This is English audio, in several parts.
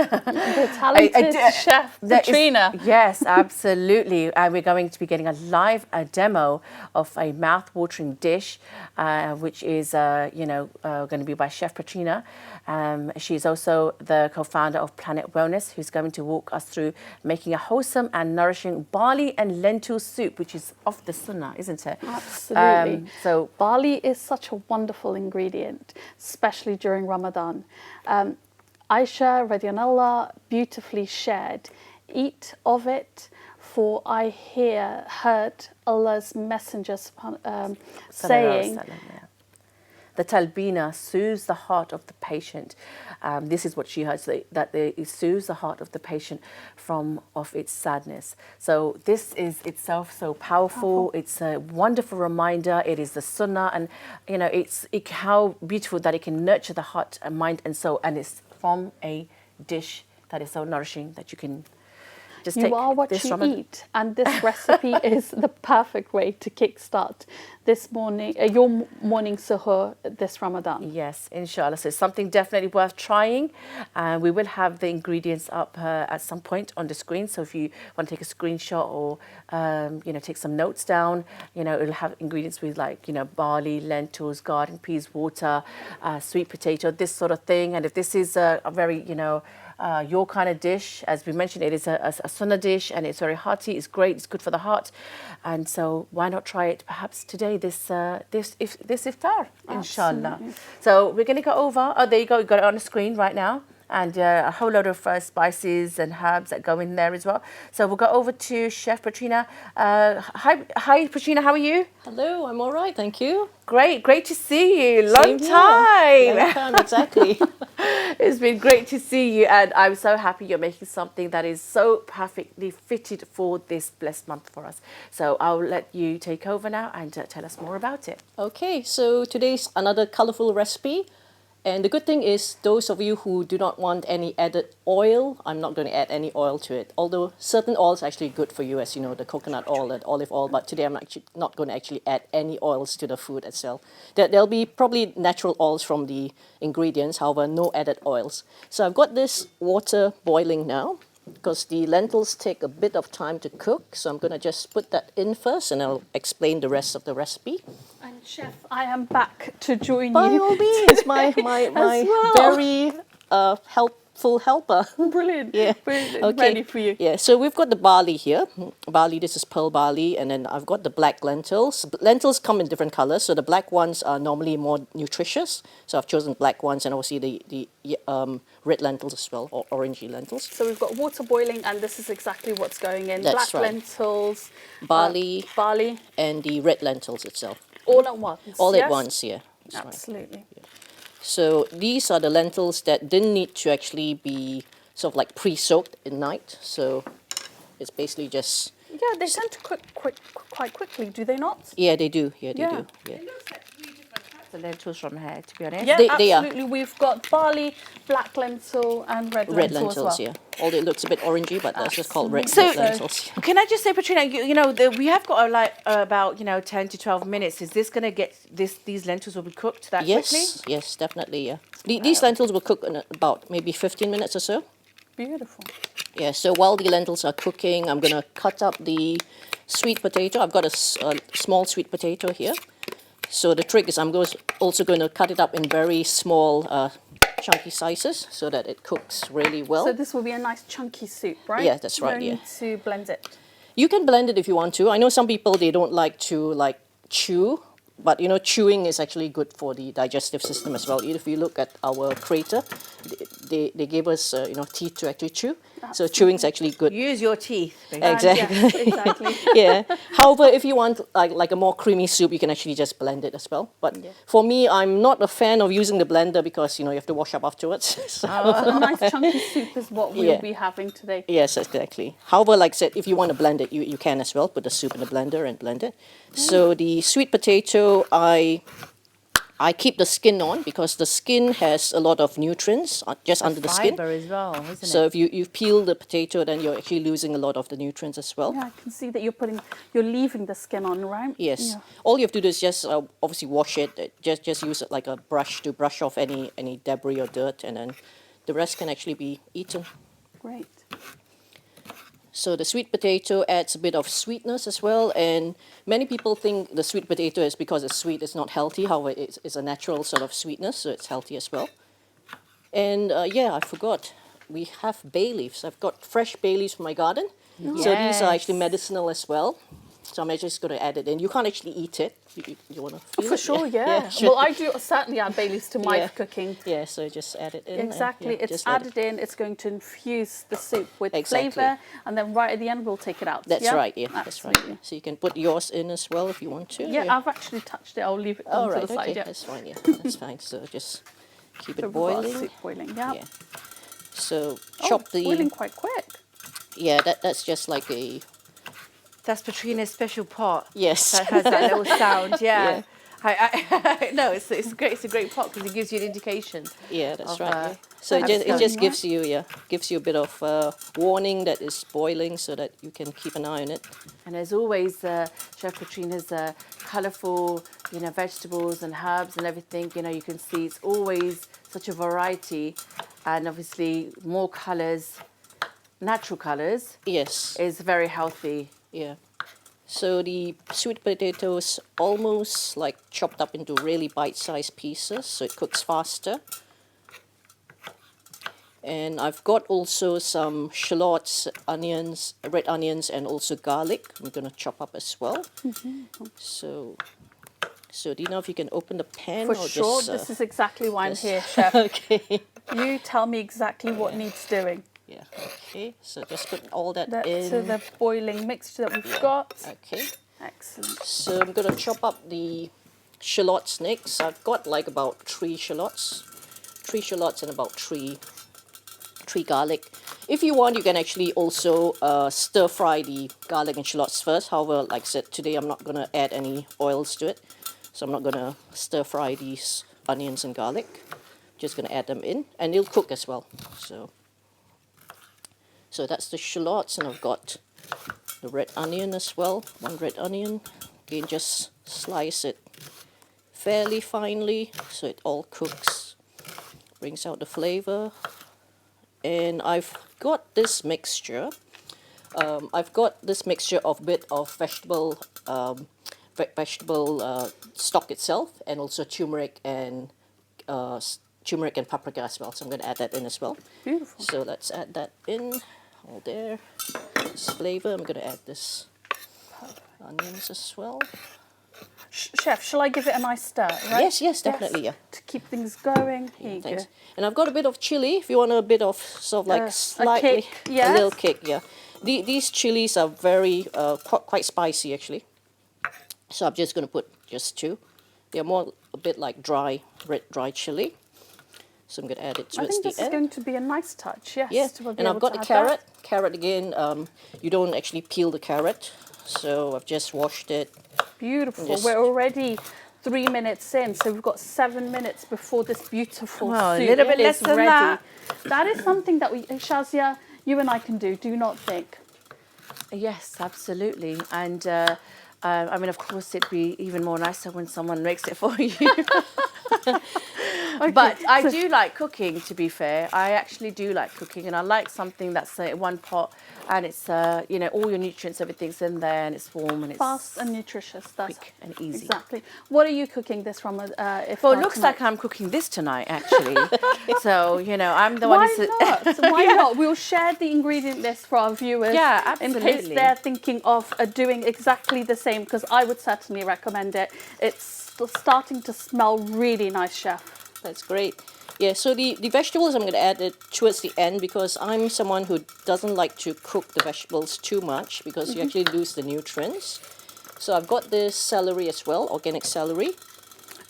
The talented chef, Petrina. Yes, absolutely. We're going to be getting a live demo of a mouth-watering dish, which is, going to be by Chef Petrina. She's also the co-founder of Planet Wellness, who's going to walk us through making a wholesome and nourishing barley and lentil soup, which is of the sunnah, isn't it? Absolutely. So barley is such a wonderful ingredient, especially during Ramadan. Aisha radiallahu beautifully shared, eat of it, for I heard Allah's Messenger saying, the talbina soothes the heart of the patient. This is what she heard, so that it soothes the heart of the patient of its sadness. So this is itself so powerful. It's a wonderful reminder. It is the sunnah, and it's how beautiful that it can nurture the heart and mind and soul, and it's from a dish that is so nourishing that you can just take. You are what you eat, and this recipe is the perfect way to kickstart this morning, your morning suhoor this Ramadan. Yes, inshallah. So something definitely worth trying. We will have the ingredients up at some point on the screen. So if you want to take a screenshot or take some notes down, it'll have ingredients with barley, lentils, garden peas, water, sweet potato, this sort of thing. And if this is a very your kind of dish, as we mentioned, it is a sunnah dish, and it's very hearty. It's great. It's good for the heart, and so why not try it perhaps today? This iftar, inshallah. Absolutely. So we're going to go over. Oh, there you go. You got it on the screen right now, and a whole load of spices and herbs that go in there as well. So we'll go over to Chef Petrina. Hi, Petrina. How are you? Hello, I'm all right, thank you. Great to see you. Long Same time. Long time, exactly. It's been great to see you, and I'm so happy you're making something that is so perfectly fitted for this blessed month for us. So I'll let you take over now and tell us more about it. Okay, so today's another colorful recipe. And the good thing is, those of you who do not want any added oil, I'm not going to add any oil to it. Although certain oils are actually good for you, as you know, the coconut oil and olive oil. But today I'm actually not going to actually add any oils to the food itself. There'll be probably natural oils from the ingredients, however, no added oils. So I've got this water boiling now, because the lentils take a bit of time to cook. So I'm going to just put that in first, and I'll explain the rest of the recipe. And Chef, I am back to join By you. all means, my well. very helpful helper. Brilliant. Yeah. Brilliant. Okay. Ready for you. Yeah, so we've got the barley here. Barley, this is pearl barley, and then I've got the black lentils. Lentils come in different colors, so the black ones are normally more nutritious. So I've chosen black ones, and obviously the red lentils as well, or orangey lentils. So we've got water boiling, and this is exactly what's going in. That's Black right. lentils, Barley, barley, and the red lentils itself. all at once. All yes? at once, yeah. That's Absolutely. Right. Yeah. So these are the lentils that didn't need to actually be sort of like pre-soaked in night. So it's basically just... Yeah, they tend to cook quite quickly, do they not? Yeah, they do. Yeah, they do. Yeah. It looks like 3 different types of lentils from here, to be honest. Yeah, They are. absolutely. We've got barley, black lentil, and red lentil Lentils, as well. yeah. Although it looks a bit orangey, but that's just called red lentils. Can I just say, Petrina, we have got about 10 to 12 minutes. Is this going to get these lentils will be cooked that quickly? Yes, definitely, yeah. These lentils will cook in about maybe 15 minutes or so. Beautiful. Yeah, so while the lentils are cooking, I'm going to cut up the sweet potato. I've got a small sweet potato here. So the trick is I'm also going to cut it up in very small chunky sizes so that it cooks really well. So this will be a nice chunky soup, right? Yeah, that's right, No yeah. need to blend it. You can blend it if you want to. I know some people, they don't like to chew, but chewing is actually good for the digestive system as well. If you look at our creator, they gave us teeth to actually chew. So chewing is actually good. Use your teeth. Exactly. Yes, exactly. Yeah. However, if you want like a more creamy soup, you can actually just blend it as well. But for me, I'm not a fan of using the blender because you have to wash up afterwards. So A nice chunky soup is what we'll be having today. yes, exactly. However, like I said, if you want to blend it, you can as well. Put the soup in the blender and blend it. So the sweet potato, I keep the skin on because the skin has a lot of nutrients just under the skin. Fiber as well, isn't So it? if you peel the potato, then you're actually losing a lot of the nutrients as well. Yeah, I can see that you're leaving the skin on, right? Yes. Yeah. All you have to do is just obviously wash it. Just use it like a brush to brush off any debris or dirt, and then The rest can actually be eaten. Great. So the sweet potato adds a bit of sweetness as well, and many people think the sweet potato is because it's sweet, it's not healthy. However, it's a natural sort of sweetness, so it's healthy as well. And yeah, I forgot, we have bay leaves. I've got fresh bay leaves from my garden. So these are actually medicinal as well. So I'm just going to add it in. You can't actually eat it. You want to feel For it? sure, yeah. Yeah, sure. Well, I do certainly add bay leaves to my cooking. Yeah, so just add it in. and, Exactly. yeah, It's just let added in. It's going to infuse the soup with Exactly. flavour, and then right at the end we'll take it out. That's yeah? right, yeah, that's right. Absolutely. So you can put yours in as well if you want to. Yeah, I've actually touched it. I'll leave it Oh, on right, to the side. okay, Yeah. that's fine, yeah, that's fine. So just keep So it we've got our boiling. soup boiling. Yeah. Yeah. So Oh, chop it's the... boiling quite quick. Yeah, that's just like a... That's Petrina's special pot. Yes. That has that little sound. Yeah. Yeah. No, it's great. It's a great pot because it gives you an indication. Yeah, that's of, right. uh, Yeah. So it That's just fine, gives you a bit of warning that it's boiling, so that you can keep an eye on it. And there's always Chef Petrina's colourful, vegetables and herbs and everything. You can see it's always such a variety, and obviously more colours, natural colours, Yes. is very healthy. Yeah. So the sweet potatoes almost like chopped up into really bite-sized pieces, so it cooks faster. And I've got also some shallots, onions, red onions, and also garlic. I'm going to chop up as well. So Dina, if you can open the pan. For or sure. just, This is exactly why I'm just- here, Chef. Okay. You tell me exactly what needs doing. Yeah. Okay. So just put all that That's in. the boiling mixture that we've got. Okay. Excellent. So I'm going to chop up the shallots next. I've got like about 3 shallots. 3 shallots and about 3 garlic. If you want, you can actually also stir fry the garlic and shallots first. However, like I said, today I'm not going to add any oils to it. So I'm not going to stir fry these onions and garlic. Just going to add them in, and they'll cook as well. So that's the shallots, and I've got the red onion as well. 1 red onion. Again, just slice it fairly finely so it all cooks. Brings out the flavor. And I've got this mixture. I've got this mixture of bit of vegetable stock itself, and also turmeric and paprika as well. So I'm going to add that in as well. Beautiful. So let's add that in. All there. This flavor. I'm going to add this onions as well. Chef, shall I give it a nice stir, right? Yes, definitely, yeah. To keep things going. Here you Thanks. go. And I've got a bit of chili. If you want a bit of sort of like slightly, kick, yes. a little kick, yeah. These chilies are very quite spicy actually. So I'm just going to put just 2. They're more a bit like dry chili. So I'm going to add it I towards think the this is end. going to be a nice touch, yes. Yeah, to be and I've able got to the add carrot. that. Carrot again, you don't actually peel the carrot. So I've just washed it. Beautiful. Just- We're already 3 minutes in, so we've got 7 minutes before this beautiful Well, a soup little bit is less than ready. that. That is something that Shazia, you and I can do you not think? Yes, absolutely. And I mean, of course, it'd be even more nicer when someone makes it for you. Okay, But I so- do like cooking, to be fair. I actually do like cooking, and I like something that's in one pot, and it's, all your nutrients, everything's in there, and it's warm, and it's Fast and nutritious. That's quick and easy. Exactly. What are you cooking this from? Well, it looks like I'm cooking this tonight, actually. So, I'm the one Why who's... not? Why not? We'll share the ingredient list for our viewers. Yeah, In case absolutely. they're thinking of doing exactly the same, because I would certainly recommend it. It's starting to smell really nice, Chef. That's great. Yeah, so the vegetables I'm going to add it towards the end, because I'm someone who doesn't like to cook the vegetables too much, because you actually lose the nutrients. So I've got this celery as well, organic celery.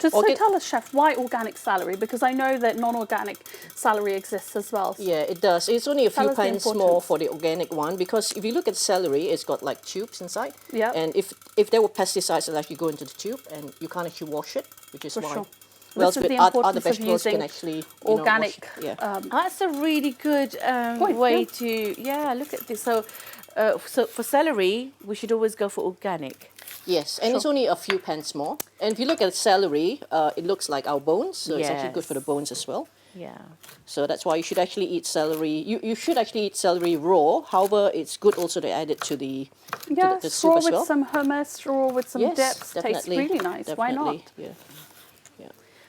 So Organ- tell us, Chef, why organic celery? Because I know that non-organic celery exists as well. Yeah, it does. It's only a Tell few us the pence more importance. for the organic one, because if you look at celery, it's got like tubes inside. Yeah. And if there were pesticides, it'll actually go into the tube, and you can't actually wash it, which is For why. sure. Whereas This is with the other importance of vegetables, you can using actually organic. wash it. Yeah. That's a really good Point, way yeah. to, look at this. So for celery, we should always go for organic. Yes, and it's only a few pence more. And if you look at celery, it looks like our bones, so it's actually good for the bones as well. Yeah. So that's why you should actually eat celery. You should actually eat celery raw. However, it's good also to add it to the the soup straw as with well. some hummus, straw with some Yes, dips. Tastes definitely. really nice. Why not? Definitely, yeah. Yeah.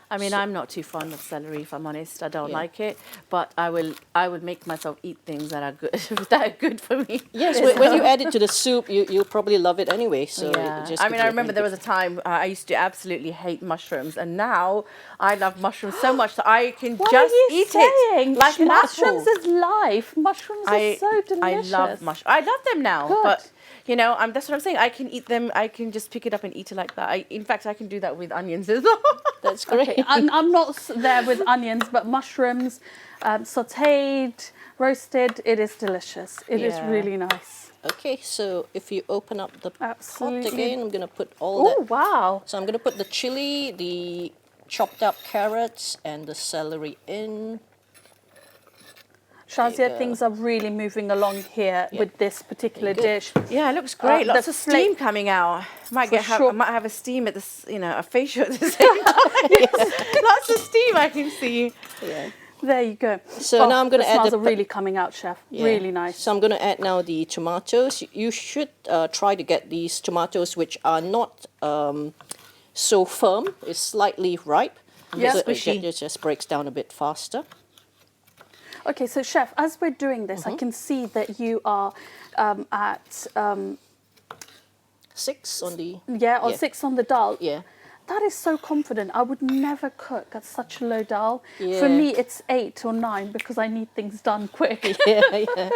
I mean, I'm not too fond of celery, if I'm honest. I don't Yeah. like it, but I will make myself eat things that are good that are good for me. Yes, when you add it to the soup, you'll probably love it anyway. So Yeah. it just I gives mean, you I a remember very there was a time I used to absolutely hate mushrooms, and now I love mushrooms so much that I can What just are you eat saying? it like an Mushrooms apple. is life. Mushrooms are so delicious. I love mushrooms. I love them now, Good. but you know, that's what I'm saying. I can eat them. I can just pick it up and eat it like that. In fact, I can do that with onions as well. That's great. Okay, I'm not there with onions, but mushrooms, sautéed, roasted, it is delicious. It is Yeah. really nice. Okay, so if you open up the Absolutely. pot again, I'm going to put all Oh, that. wow. So I'm going to put the chili, the chopped up carrots, and the celery in. Shazia, go. things are really moving along here with this particular Very good. dish. Yeah, it looks great. the Lots of steam coming out. sure. I might have a steam at this, a facial at the same time. Lots of steam I can see. Yeah. There you go. So now I'm going to the add smells the are really coming out, Chef. Yeah. Really nice. So I'm going to add now the tomatoes. You should try to get these tomatoes which are not so firm. It's slightly ripe. Yeah. So it Squishy. just breaks down a bit faster. Okay, so Chef, as we're doing this, Mm-hmm. I can see that you are at 6 on the... 6 on the dial. Yeah. That is so confident. I would never cook at such a low dial. Yeah. For me, it's 8 or 9 because I need things done quick. Yeah, yeah.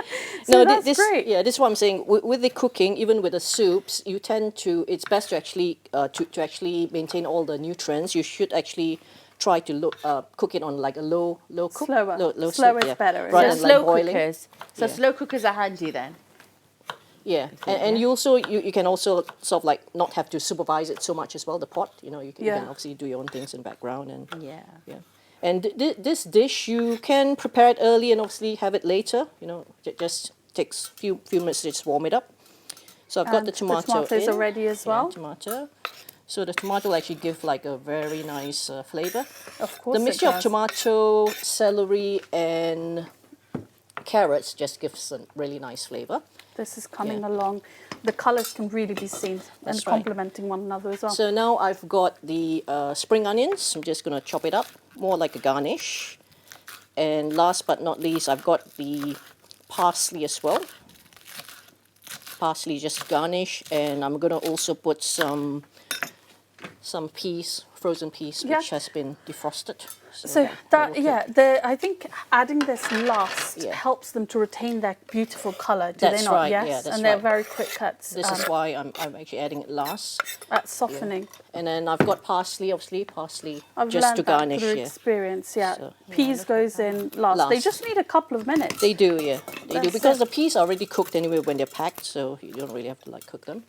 So that's this, great. Yeah, this is what I'm saying. With the cooking, even with the soups, you tend to... It's best to actually to actually maintain all the nutrients. You should actually try to cook it on like a low cook. Slower. Low Slower slow, is better, Rather yeah. than Slow like boiling. cookers. So Yeah. slow cookers are handy then. Yeah, and you also you can also sort of like not have to supervise it so much as well. The pot, you can obviously do your own things in the background and Yeah. yeah. And this dish you can prepare it early and obviously have it later. Just takes few minutes to just warm it up. So I've got And the tomato. The tomatoes in. are ready as well. Yeah, tomato. So the tomato will actually give like a very nice flavor. Of course, The it mixture of does. tomato, celery, and carrots just gives a really nice flavor. This is coming Yeah. along. The colours can really be seen and That's right. complementing one another as well. So now I've got the spring onions. I'm just going to chop it up, more like a garnish. And last but not least, I've got the parsley as well. Parsley just garnish, and I'm going to also put some peas, frozen peas, Yeah. which has been defrosted. So I think adding this last Yeah. helps them to retain their beautiful colour. Do That's they not? right, Yes, yeah, that's and they're right. very quick cuts. This is why I'm actually adding it last. At softening. And then I've got parsley, obviously, I've just learned to that garnish. through Yeah. experience. Yeah, So, yeah, peas goes in last. They Last. just need a couple of minutes. They do, yeah. They do, That's because it. the peas are already cooked anyway when they're packed, so you don't really have to like cook them.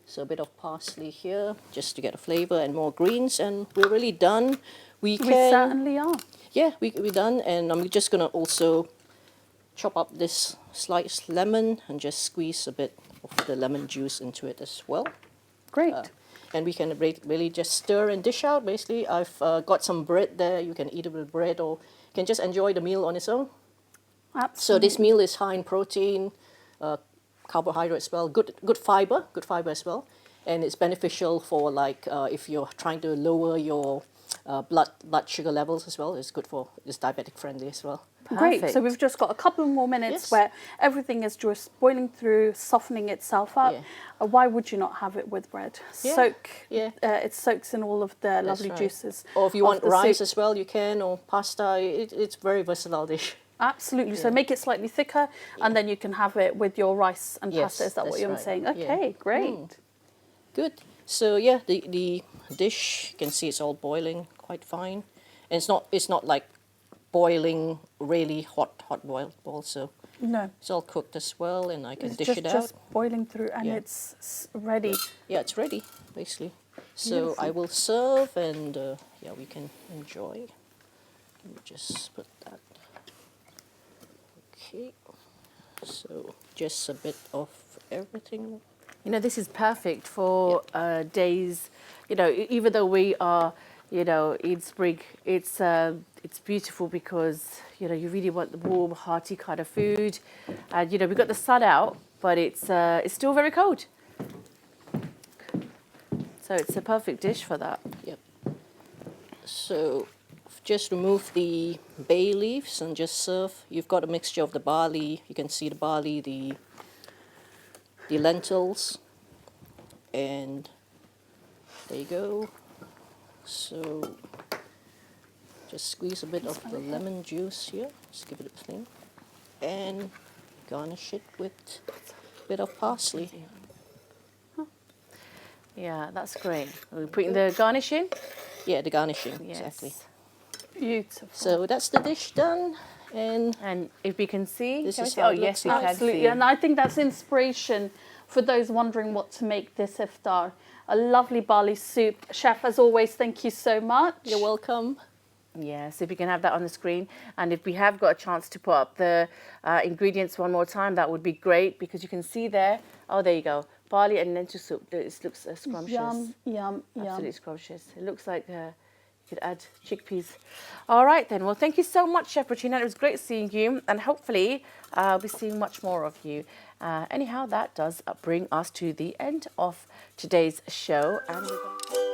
So a bit of parsley here, just to get a flavor, and more greens, and we're really done. We certainly are. Yeah, we're done, and I'm just gonna also chop up this sliced lemon and just squeeze a bit of the lemon juice into it as well. Great. And we can really just stir and dish out. Basically, I've got some bread there. You can eat it with bread, or you can just enjoy the meal on its own. Absolutely. So this meal is high in protein, carbohydrate as well, good fiber as well, and it's beneficial for like if you're trying to lower your blood sugar levels as well. It's diabetic friendly as well. Great. So Perfect. we've just got a couple more minutes Yes. where everything is just boiling through, softening itself up. Yeah. Why would you not have it with bread? Yeah. Yeah. It soaks in all of the lovely right. juices. Or if you of want the rice soup. as well, you can, or pasta. It's very versatile dish. Absolutely. So make it slightly thicker, and then you can have it with your rice and Yes, pasta. Is that what that's you're right. saying? Yeah. Okay, great. Good. So yeah, the dish, you can see it's all boiling quite fine, and it's not like boiling really hot boil. So No, it's all cooked as well, and I can it's dish just, it out. just boiling through, and Yeah. it's ready. Yeah, it's ready basically. So Beautiful. I will serve, and we can enjoy. Let me just put that. Okay. So just a bit of everything. This is perfect for days, even though we are you know, in spring, it's beautiful because, you know, you really want the warm, hearty kind of food. And, you know, we've got the sun out, but it's still very cold. So it's a perfect dish for that. Yep. So just remove the bay leaves and just serve. You've got a mixture of the barley. You can see the barley, the lentils, and there you go. So just squeeze a bit of the lemon juice here. Just give it a fling, and garnish it with a bit of parsley. Yeah, that's great. Are we putting the garnish in? Yeah, the garnishing, Yes. exactly. Beautiful. So that's the dish done, and if we can see, This can we is see? how Oh it yes, looks we like. can Absolutely, see. and I think that's inspiration for those wondering what to make this iftar. A lovely barley soup. Chef, as always, thank you so much. you're welcome. Yes, if you can have that on the screen, and if we have got a chance to put up the ingredients one more time, that would be great because you can see there. Oh, there you go. Barley and lentil soup. This looks scrumptious. Yum, yum, Absolutely yum. scrumptious. It looks like you could add chickpeas. All right then. Well, thank you so much, Chef Petrina. It was great seeing you, and hopefully I'll be seeing much more of you. Anyhow, that does bring us to the end of today's show, and we're going